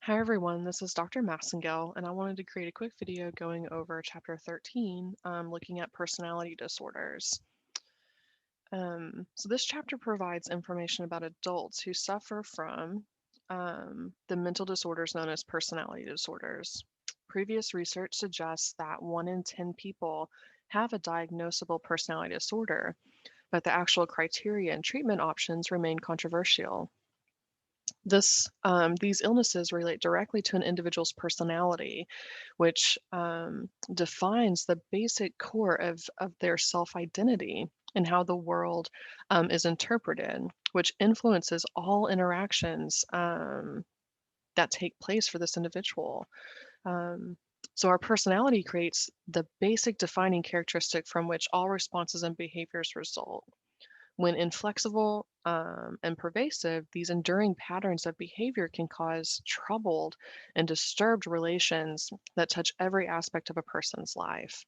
Hi everyone, this is Dr. Massengale, and I wanted to create a quick video going over chapter 13, looking at personality disorders. So this chapter provides information about adults who suffer from the mental disorders known as personality disorders. Previous research suggests that 1 in 10 people have a diagnosable personality disorder, but the actual criteria and treatment options remain controversial. These illnesses relate directly to an individual's personality, which defines the basic core of their self-identity and how the world is interpreted, which influences all interactions that take place for this individual. Um, so our personality creates the basic defining characteristic from which all responses and behaviors result. When inflexible and pervasive, these enduring patterns of behavior can cause troubled and disturbed relations that touch every aspect of a person's life.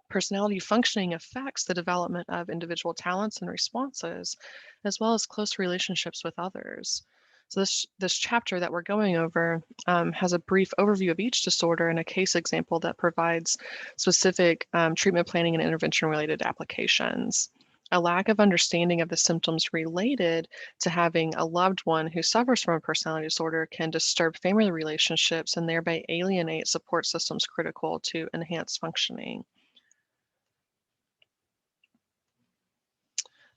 Personality functioning affects the development of individual talents and responses, as well as close relationships with others. So this chapter that we're going over has a brief overview of each disorder and a case example that provides specific treatment planning and intervention related applications. A lack of understanding of the symptoms related to having a loved one who suffers from a personality disorder can disturb family relationships and thereby alienate support systems critical to enhance functioning.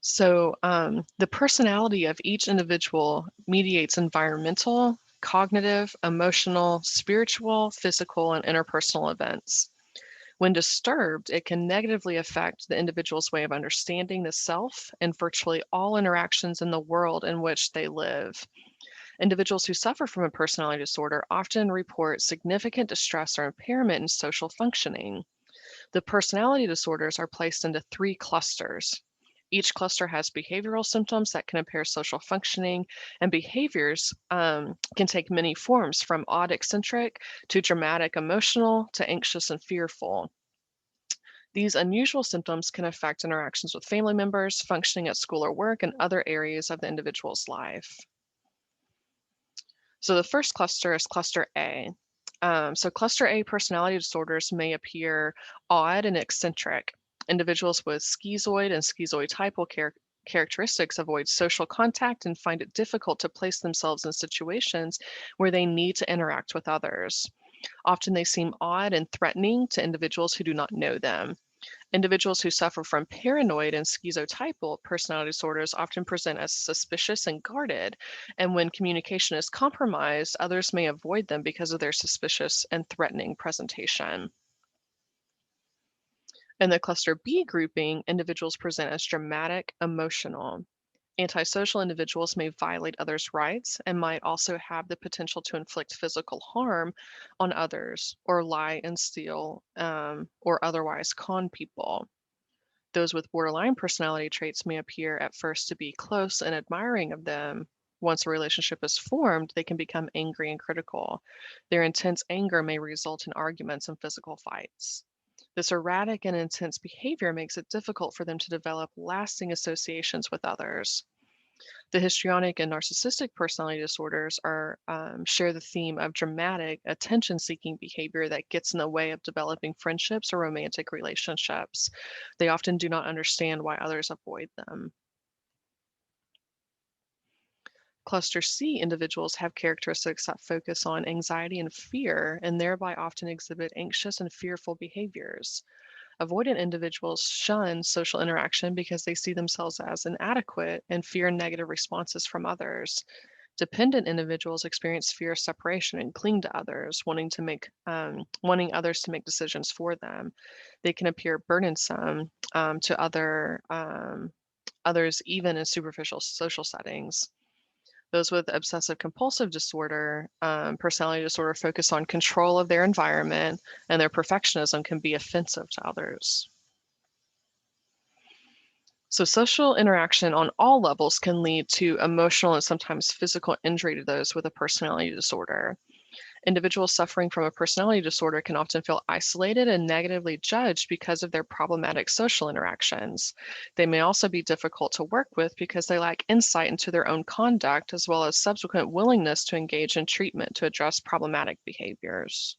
So the personality of each individual mediates environmental, cognitive, emotional, spiritual, physical, and interpersonal events. When disturbed, it can negatively affect the individual's way of understanding the self and virtually all interactions in the world in which they live. Individuals who suffer from a personality disorder often report significant distress or impairment in social functioning. The personality disorders are placed into 3 clusters. Each cluster has behavioral symptoms that can impair social functioning, and behaviors can take many forms from odd eccentric to dramatic emotional to anxious and fearful. These unusual symptoms can affect interactions with family members, functioning at school or work, and other areas of the individual's life. So the first cluster is cluster A. So cluster A personality disorders may appear odd and eccentric. Individuals with schizoid and schizotypal characteristics avoid social contact and find it difficult to place themselves in situations where they need to interact with others. Often they seem odd and threatening to individuals who do not know them. Individuals who suffer from paranoid and schizotypal personality disorders often present as suspicious and guarded, and when communication is compromised, others may avoid them because of their suspicious and threatening presentation. In the cluster B grouping, individuals present as dramatic, emotional. Antisocial individuals may violate others' rights and might also have the potential to inflict physical harm on others or lie and steal or otherwise con people. Those with borderline personality traits may appear at first to be close and admiring of them. Once a relationship is formed, they can become angry and critical. Their intense anger may result in arguments and physical fights. This erratic and intense behavior makes it difficult for them to develop lasting associations with others. The histrionic and narcissistic personality disorders share the theme of dramatic, attention-seeking behavior that gets in the way of developing friendships or romantic relationships. They often do not understand why others avoid them. Cluster C individuals have characteristics that focus on anxiety and fear, and thereby often exhibit anxious and fearful behaviors. Avoidant individuals shun social interaction because they see themselves as inadequate and fear negative responses from others. Dependent individuals experience fear of separation and cling to others, wanting others to make decisions for them. They can appear burdensome to others, even in superficial social settings. Those with obsessive compulsive disorder, personality disorder, focus on control of their environment, and their perfectionism can be offensive to others. So social interaction on all levels can lead to emotional and sometimes physical injury to those with a personality disorder. Individuals suffering from a personality disorder can often feel isolated and negatively judged because of their problematic social interactions. They may also be difficult to work with because they lack insight into their own conduct, as well as subsequent willingness to engage in treatment to address problematic behaviors.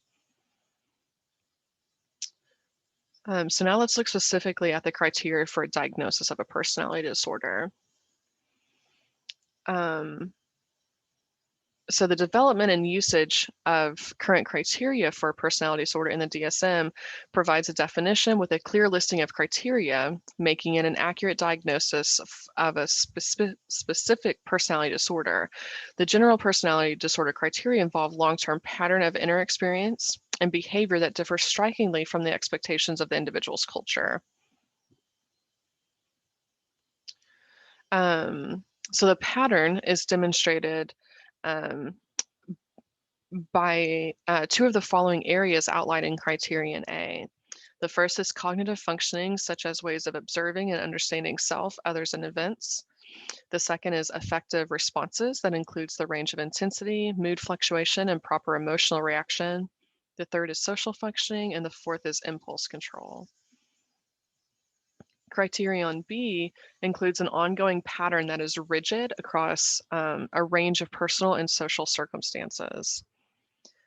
So now let's look specifically at the criteria for a diagnosis of a personality disorder. Um, So the development and usage of current criteria for a personality disorder in the DSM provides a definition with a clear listing of criteria, making it an accurate diagnosis of a specific personality disorder. The general personality disorder criteria involve long-term pattern of inner experience and behavior that differs strikingly from the expectations of the individual's culture. Um, so the pattern is demonstrated um, by two of the following areas outlined in Criterion A. The first is cognitive functioning, such as ways of observing and understanding self, others, and events. The second is affective responses, that includes the range of intensity, mood fluctuation, and proper emotional reaction. The third is social functioning, and the fourth is impulse control. Criterion B includes an ongoing pattern that is rigid across a range of personal and social circumstances.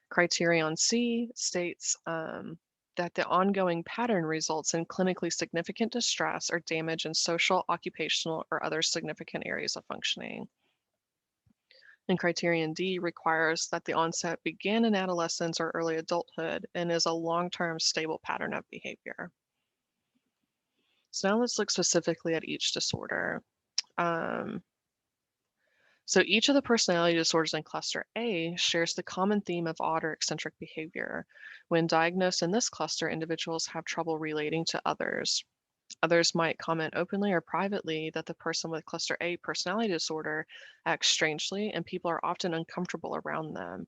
Criterion C states that the ongoing pattern results in clinically significant distress or damage in social, occupational, or other significant areas of functioning. And Criterion D requires that the onset began in adolescence or early adulthood and is a long-term stable pattern of behavior. So now let's look specifically at each disorder. Um, So each of the personality disorders in cluster A shares the common theme of odd or eccentric behavior. When diagnosed in this cluster, individuals have trouble relating to others. Others might comment openly or privately that the person with cluster A personality disorder acts strangely, and people are often uncomfortable around them.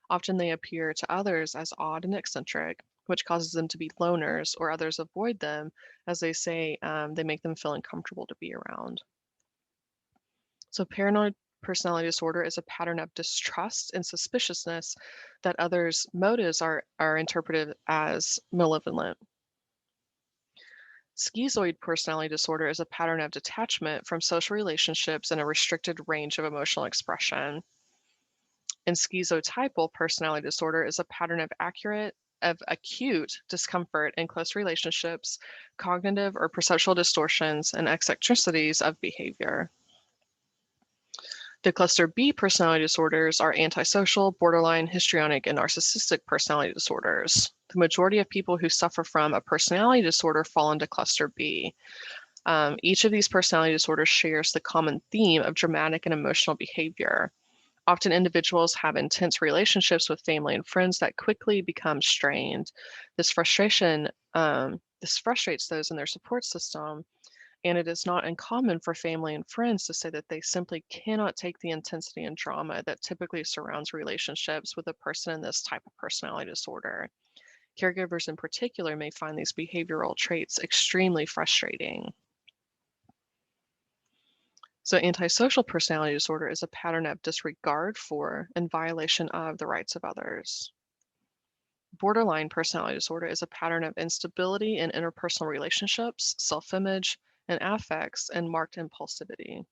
Often they appear to others as odd and eccentric, which causes them to be loners, or others avoid them as they say they make them feel uncomfortable to be around. So paranoid personality disorder is a pattern of distrust and suspiciousness that others' motives are interpreted as malevolent. Schizoid personality disorder is a pattern of detachment from social relationships and a restricted range of emotional expression. And schizotypal personality disorder is a pattern of acute discomfort in close relationships, cognitive or perceptual distortions, and eccentricities of behavior. The cluster B personality disorders are antisocial, borderline, histrionic, and narcissistic personality disorders. The majority of people who suffer from a personality disorder fall into cluster B. Each of these personality disorders shares the common theme of dramatic and emotional behavior. Often individuals have intense relationships with family and friends that quickly become strained. This frustrates those in their support system, and it is not uncommon for family and friends to say that they simply cannot take the intensity and drama that typically surrounds relationships with a person in this type of personality disorder. Caregivers in particular may find these behavioral traits extremely frustrating. So antisocial personality disorder is a pattern of disregard for and violation of the rights of others. Borderline personality disorder is a pattern of instability in interpersonal relationships, self-image, and affects, and marked impulsivity.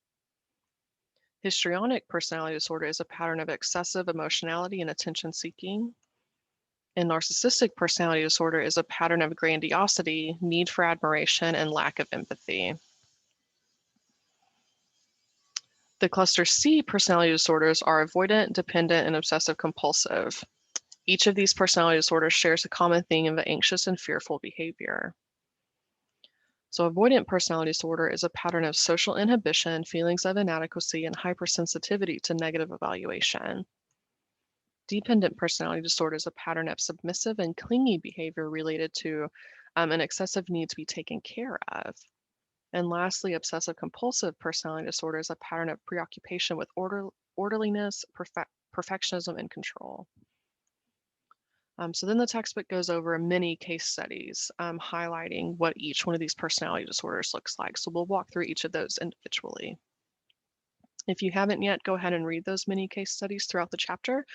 Histrionic personality disorder is a pattern of excessive emotionality and attention seeking. And narcissistic personality disorder is a pattern of grandiosity, need for admiration, and lack of empathy. The cluster C personality disorders are avoidant, dependent, and obsessive compulsive. Each of these personality disorders shares a common theme of anxious and fearful behavior. So avoidant personality disorder is a pattern of social inhibition, feelings of inadequacy, and hypersensitivity to negative evaluation. Dependent personality disorder is a pattern of submissive and clingy behavior related to an excessive need to be taken care of. And lastly, obsessive compulsive personality disorder is a pattern of preoccupation with orderliness, perfectionism, and control. So then the textbook goes over many case studies highlighting what each one of these personality disorders looks like. So we'll walk through each of those individually. If you haven't yet, go ahead and read those many case studies throughout the chapter.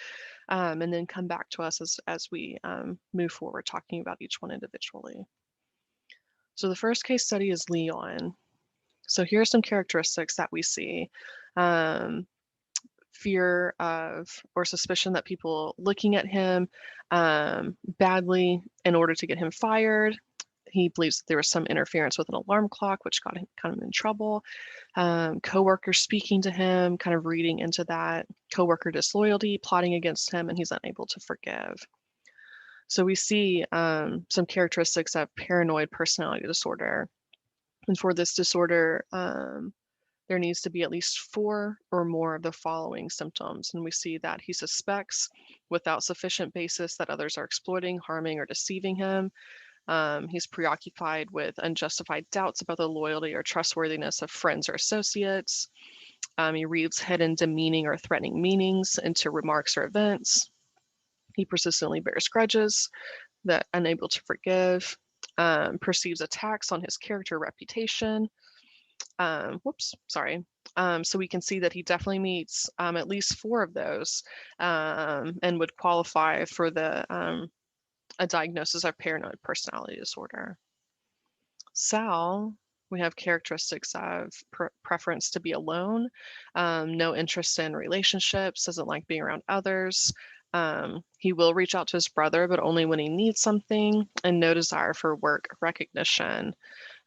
and then come back to us as we move forward talking about each one individually. So the first case study is Leon. So here are some characteristics that we see. Um, Fear of or suspicion that people looking at him badly in order to get him fired. He believes that there was some interference with an alarm clock, which got him kind of in trouble. Coworkers speaking to him, kind of reading into that. Coworker disloyalty, plotting against him, and he's unable to forgive. So we see some characteristics of paranoid personality disorder. And for this disorder, there needs to be at least 4 or more of the following symptoms. And we see that he suspects without sufficient basis that others are exploiting, harming, or deceiving him. He's preoccupied with unjustified doubts about the loyalty or trustworthiness of friends or associates. He reads hidden demeaning or threatening meanings into remarks or events. He persistently bears grudges that unable to forgive, perceives attacks on his character reputation. Whoops, sorry. So we can see that he definitely meets at least 4 of those and would qualify for a diagnosis of paranoid personality disorder. Sal, we have characteristics of preference to be alone, no interest in relationships, doesn't like being around others. He will reach out to his brother, but only when he needs something, and no desire for work recognition.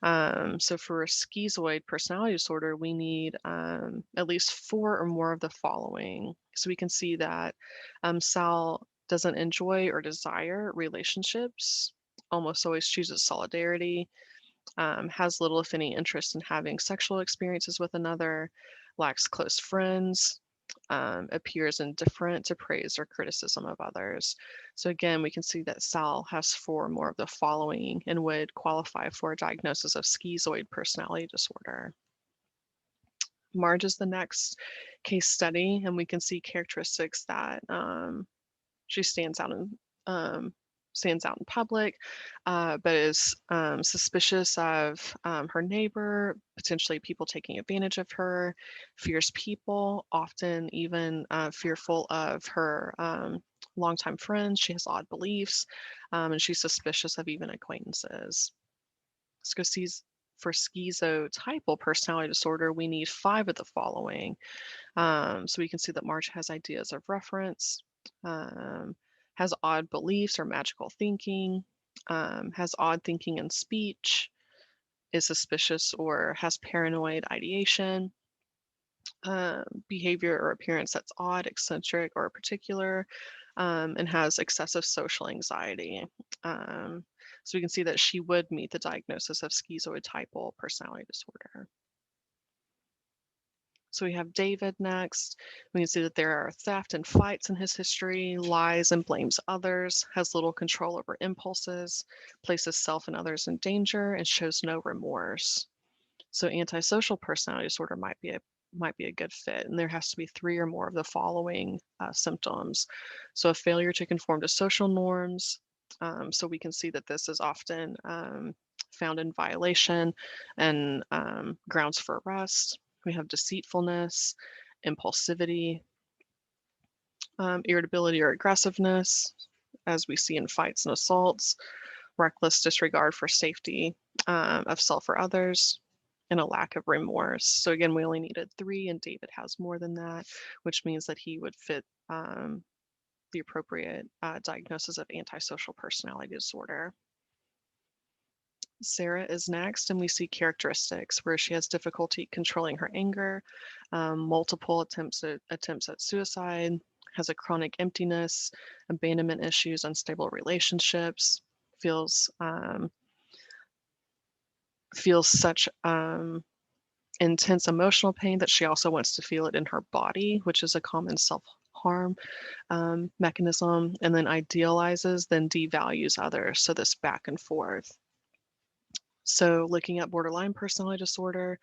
So for a schizoid personality disorder, we need at least 4 or more of the following. So we can see that Sal doesn't enjoy or desire relationships, almost always chooses solidarity, has little, if any, interest in having sexual experiences with another, lacks close friends, appears indifferent to praise or criticism of others. So again, we can see that Sal has 4 or more of the following and would qualify for a diagnosis of schizoid personality disorder. Marge is the next case study, and we can see characteristics that she stands out in public, but is suspicious of her neighbor, potentially people taking advantage of her, fears people, often even fearful of her longtime friends. She has odd beliefs, and she's suspicious of even acquaintances. For schizotypal personality disorder, we need 5 of the following. So we can see that Marge has ideas of reference, um, has odd beliefs or magical thinking, has odd thinking and speech, is suspicious or has paranoid ideation, behavior or appearance that's odd, eccentric, or particular, and has excessive social anxiety. So we can see that she would meet the diagnosis of schizotypal personality disorder. So we have David next. We can see that there are theft and fights in his history, lies and blames others, has little control over impulses, places self and others in danger, and shows no remorse. So antisocial personality disorder might be a good fit, and there has to be 3 or more of the following symptoms. So a failure to conform to social norms. So we can see that this is often found in violation and grounds for arrest. We have deceitfulness, impulsivity, irritability or aggressiveness, as we see in fights and assaults, reckless disregard for safety of self or others, and a lack of remorse. So again, we only needed 3, and David has more than that, which means that he would fit the appropriate diagnosis of antisocial personality disorder. Sarah is next, and we see characteristics where she has difficulty controlling her anger, multiple attempts at suicide, has a chronic emptiness, abandonment issues, unstable relationships, feels such intense emotional pain that she also wants to feel it in her body, which is a common self-harm mechanism, and then idealizes, then devalues others. So this back and forth. So looking at borderline personality disorder,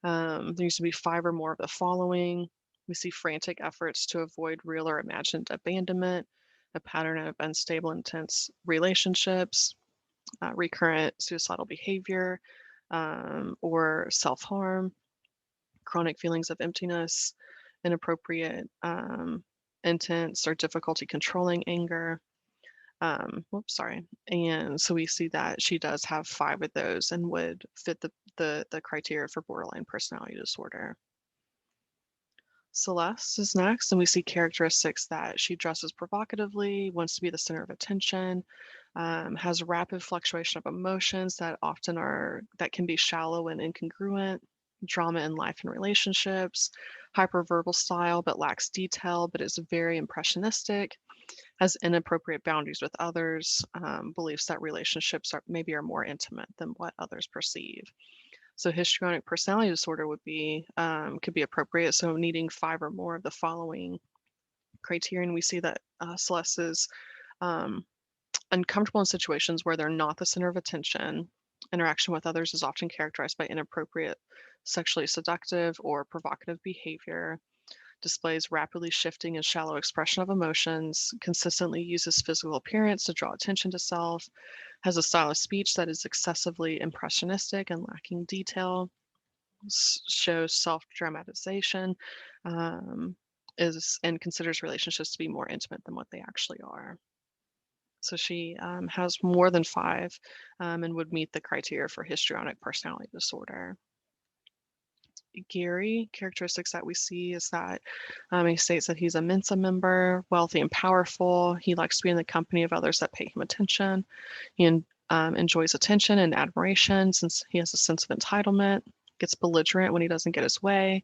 there needs to be 5 or more of the following. We see frantic efforts to avoid real or imagined abandonment, a pattern of unstable, intense relationships, recurrent suicidal behavior, or self-harm, chronic feelings of emptiness, inappropriate intense or difficulty controlling anger. Whoops, sorry. And so we see that she does have 5 of those and would fit the criteria for borderline personality disorder. Celeste is next, and we see characteristics that she dresses provocatively, wants to be the center of attention, has rapid fluctuation of emotions that can be shallow and incongruent, drama in life and relationships, hyperverbal style but lacks detail, but is very impressionistic, has inappropriate boundaries with others, believes that relationships are more intimate than what others perceive. So histrionic personality disorder could be appropriate. So needing 5 or more of the following criterion, we see that Celeste is um, uncomfortable in situations where they're not the center of attention. Interaction with others is often characterized by inappropriate, sexually seductive, or provocative behavior. Displays rapidly shifting and shallow expression of emotions. Consistently uses physical appearance to draw attention to self. Has a style of speech that is excessively impressionistic and lacking detail. Shows self-dramatization, um, is and considers relationships to be more intimate than what they actually are. So she has more than 5 and would meet the criteria for histrionic personality disorder. Gary, characteristics that we see is that he states that he's a Mensa member, wealthy and powerful. He likes to be in the company of others that pay him attention. He enjoys attention and admiration since he has a sense of entitlement, gets belligerent when he doesn't get his way,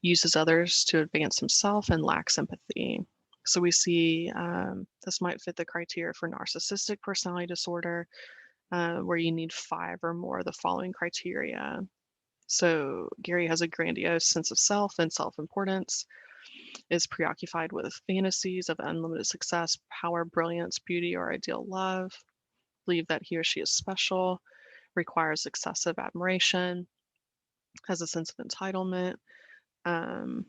uses others to advance himself, and lacks empathy. So we see this might fit the criteria for narcissistic personality disorder, where you need 5 or more of the following criteria. So Gary has a grandiose sense of self and self-importance, is preoccupied with fantasies of unlimited success, power, brilliance, beauty, or ideal love, believe that he or she is special, requires excessive admiration, has a sense of entitlement, um,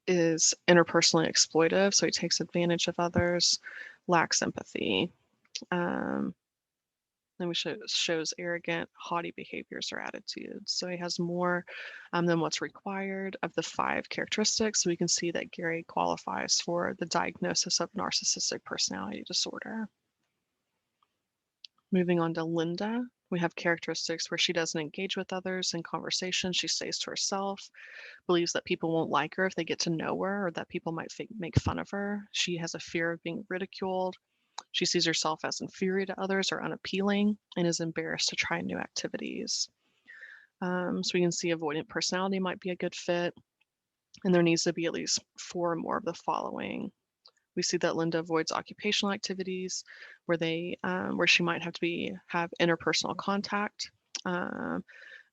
is interpersonally exploitive, so he takes advantage of others, lacks empathy. Um, then we shows arrogant, haughty behaviors or attitudes. So he has more than what's required of the 5 characteristics. So we can see that Gary qualifies for the diagnosis of narcissistic personality disorder. Moving on to Linda, we have characteristics where she doesn't engage with others in conversation. She stays to herself, believes that people won't like her if they get to know her or that people might make fun of her. She has a fear of being ridiculed. She sees herself as inferior to others or unappealing and is embarrassed to try new activities. So we can see avoidant personality might be a good fit, and there needs to be at least 4 or more of the following. We see that Linda avoids occupational activities where she might have interpersonal contact, um,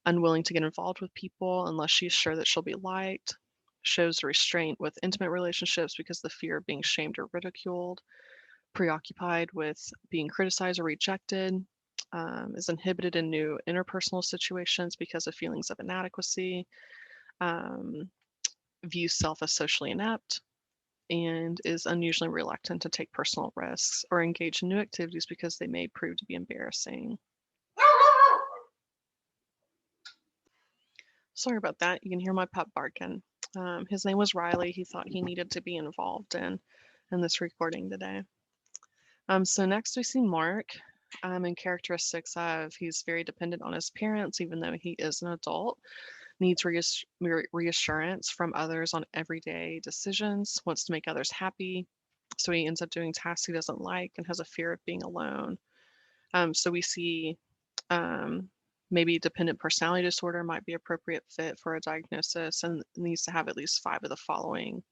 unwilling to get involved with people unless she's sure that she'll be liked, shows restraint with intimate relationships because of the fear of being shamed or ridiculed, preoccupied with being criticized or rejected, is inhibited in new interpersonal situations because of feelings of inadequacy, um, views self as socially inept, and is unusually reluctant to take personal risks or engage in new activities because they may prove to be embarrassing. Sorry about that. You can hear my pup barking. His name was Riley. He thought he needed to be involved in this recording today. So next we see Mark, and characteristics of he's very dependent on his parents, even though he is an adult, needs reassurance from others on everyday decisions, wants to make others happy. So he ends up doing tasks he doesn't like and has a fear of being alone. So we see um, maybe dependent personality disorder might be appropriate fit for a diagnosis and needs to have at least 5 of the following.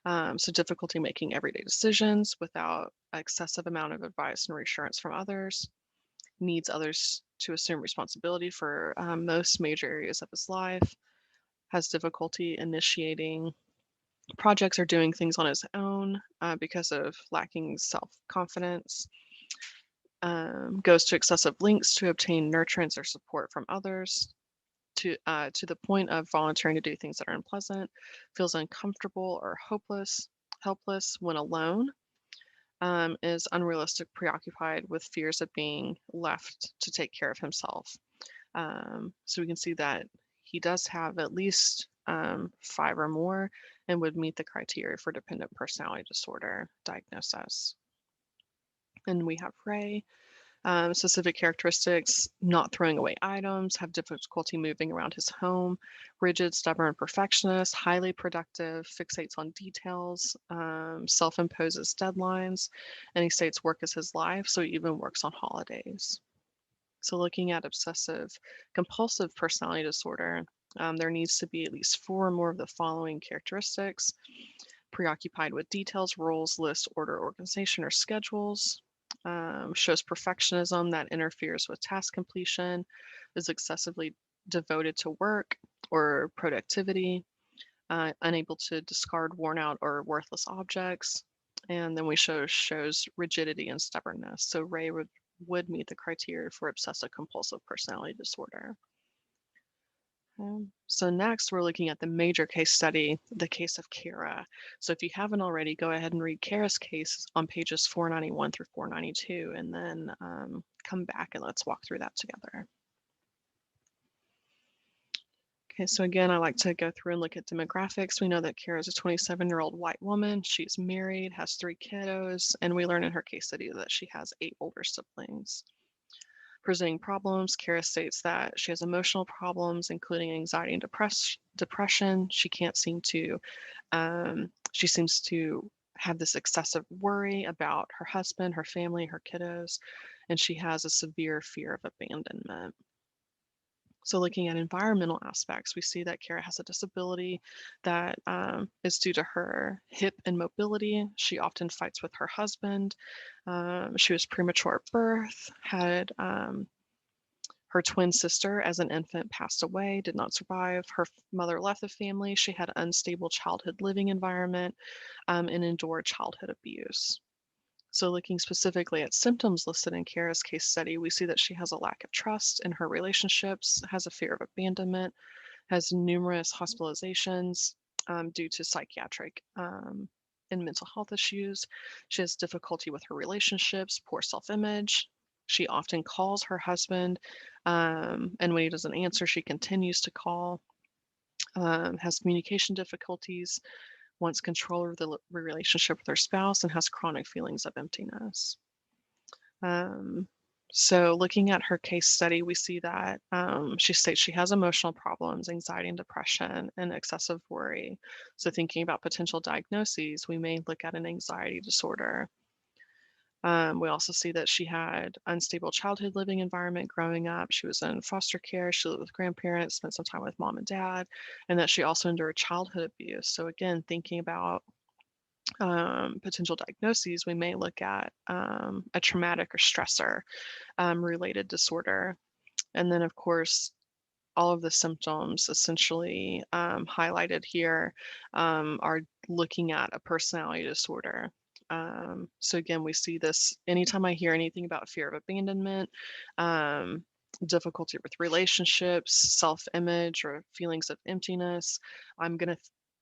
So difficulty making everyday decisions without excessive amount of advice and reassurance from others, needs others to assume responsibility for most major areas of his life, has difficulty initiating projects or doing things on his own because of lacking self-confidence, goes to excessive lengths to obtain nurturance or support from others, to the point of volunteering to do things that are unpleasant, feels uncomfortable or helpless when alone, is unrealistic, preoccupied with fears of being left to take care of himself. So we can see that he does have at least 5 or more and would meet the criteria for dependent personality disorder diagnosis. And we have Ray. Specific characteristics: not throwing away items, have difficulty moving around his home, rigid, stubborn perfectionist, highly productive, fixates on details, self-imposes deadlines, and he states work is his life, so he even works on holidays. So looking at obsessive compulsive personality disorder, there needs to be at least 4 or more of the following characteristics: preoccupied with details, roles, lists, order, organization, or schedules, shows perfectionism that interferes with task completion, is excessively devoted to work or productivity, unable to discard worn out or worthless objects. And then we shows rigidity and stubbornness. So Ray would meet the criteria for obsessive compulsive personality disorder. So next, we're looking at the major case study, the case of Kara. So if you haven't already, go ahead and read Kara's case on pages 491 through 492, and then come back and let's walk through that together. Okay, so again, I like to go through and look at demographics. We know that Kara is a 27-year-old white woman. She's married, has 3 kiddos, and we learn in her case study that she has 8 older siblings. Presenting problems, Kara states that she has emotional problems, including anxiety and depression. She seems to have this excessive worry about her husband, her family, her kiddos, and she has a severe fear of abandonment. So looking at environmental aspects, we see that Kara has a disability that is due to her hip and mobility. She often fights with her husband. She was premature at birth, had her twin sister as an infant passed away, did not survive. Her mother left the family. She had an unstable childhood living environment and endured childhood abuse. So looking specifically at symptoms listed in Kara's case study, we see that she has a lack of trust in her relationships, has a fear of abandonment, has numerous hospitalizations due to psychiatric and mental health issues. She has difficulty with her relationships, poor self-image. She often calls her husband, and when he doesn't answer, she continues to call, has communication difficulties, wants control of the relationship with her spouse, and has chronic feelings of emptiness. So looking at her case study, we see that she states she has emotional problems, anxiety and depression, and excessive worry. So thinking about potential diagnoses, we may look at an anxiety disorder. We also see that she had unstable childhood living environment growing up. She was in foster care, she lived with grandparents, spent some time with mom and dad, and that she also endured childhood abuse. So again, thinking about potential diagnoses, we may look at a traumatic or stressor related disorder. And then, of course, all of the symptoms essentially highlighted here are looking at a personality disorder. So again, we see this anytime I hear anything about fear of abandonment, difficulty with relationships, self-image, or feelings of emptiness,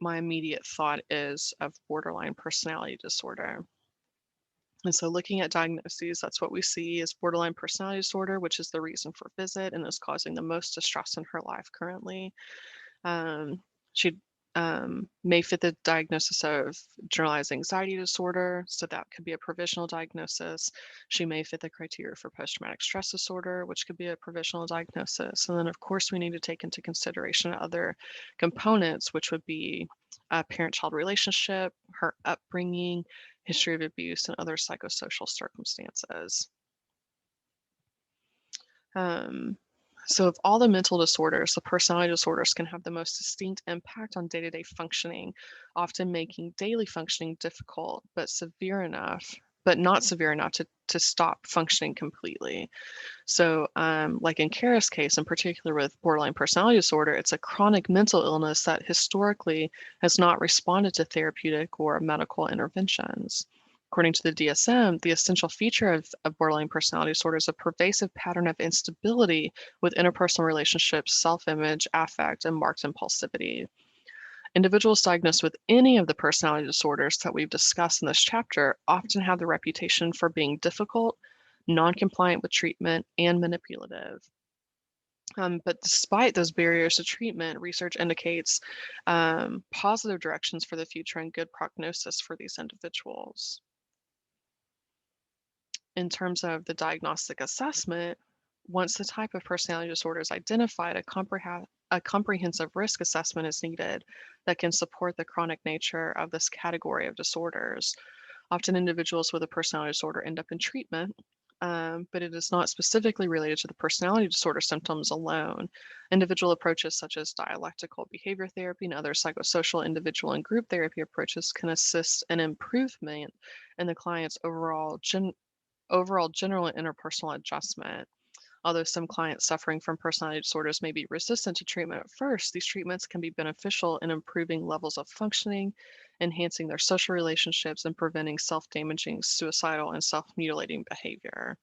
my immediate thought is of borderline personality disorder. And so looking at diagnoses, that's what we see is borderline personality disorder, which is the reason for visit and is causing the most distress in her life currently. She may fit the diagnosis of generalized anxiety disorder, so that could be a provisional diagnosis. She may fit the criteria for post-traumatic stress disorder, which could be a provisional diagnosis. And then, of course, we need to take into consideration other components, which would be a parent-child relationship, her upbringing, history of abuse, and other psychosocial circumstances. So of all the mental disorders, the personality disorders can have the most distinct impact on day-to-day functioning, often making daily functioning difficult, but not severe enough to stop functioning completely. So like in Kara's case, in particular with borderline personality disorder, it's a chronic mental illness that historically has not responded to therapeutic or medical interventions. According to the DSM, the essential feature of borderline personality disorder is a pervasive pattern of instability with interpersonal relationships, self-image, affect, and marked impulsivity. Individuals diagnosed with any of the personality disorders that we've discussed in this chapter often have the reputation for being difficult, non-compliant with treatment, and manipulative. But despite those barriers to treatment, research indicates positive directions for the future and good prognosis for these individuals. In terms of the diagnostic assessment, once the type of personality disorder is identified, a comprehensive risk assessment is needed that can support the chronic nature of this category of disorders. Often, individuals with a personality disorder end up in treatment, but it is not specifically related to the personality disorder symptoms alone. Individual approaches such as dialectical behavior therapy and other psychosocial individual and group therapy approaches can assist in improvement in the client's overall general and interpersonal adjustment. Although some clients suffering from personality disorders may be resistant to treatment at first, these treatments can be beneficial in improving levels of functioning, enhancing their social relationships, and preventing self damaging, suicidal, and self mutilating behavior.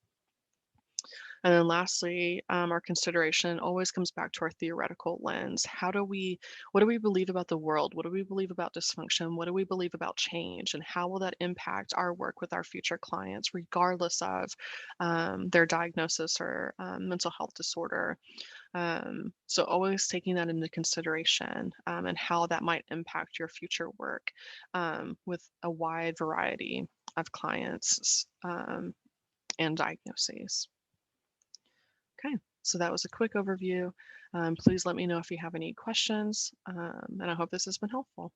And then lastly, our consideration always comes back to our theoretical lens. What do we believe about the world? What do we believe about dysfunction? What do we believe about change? And how will that impact our work with our future clients, regardless of their diagnosis or mental health disorder? So always taking that into consideration and how that might impact your future work with a wide variety of clients and diagnoses. Okay, so that was a quick overview. Please let me know if you have any questions, and I hope this has been helpful.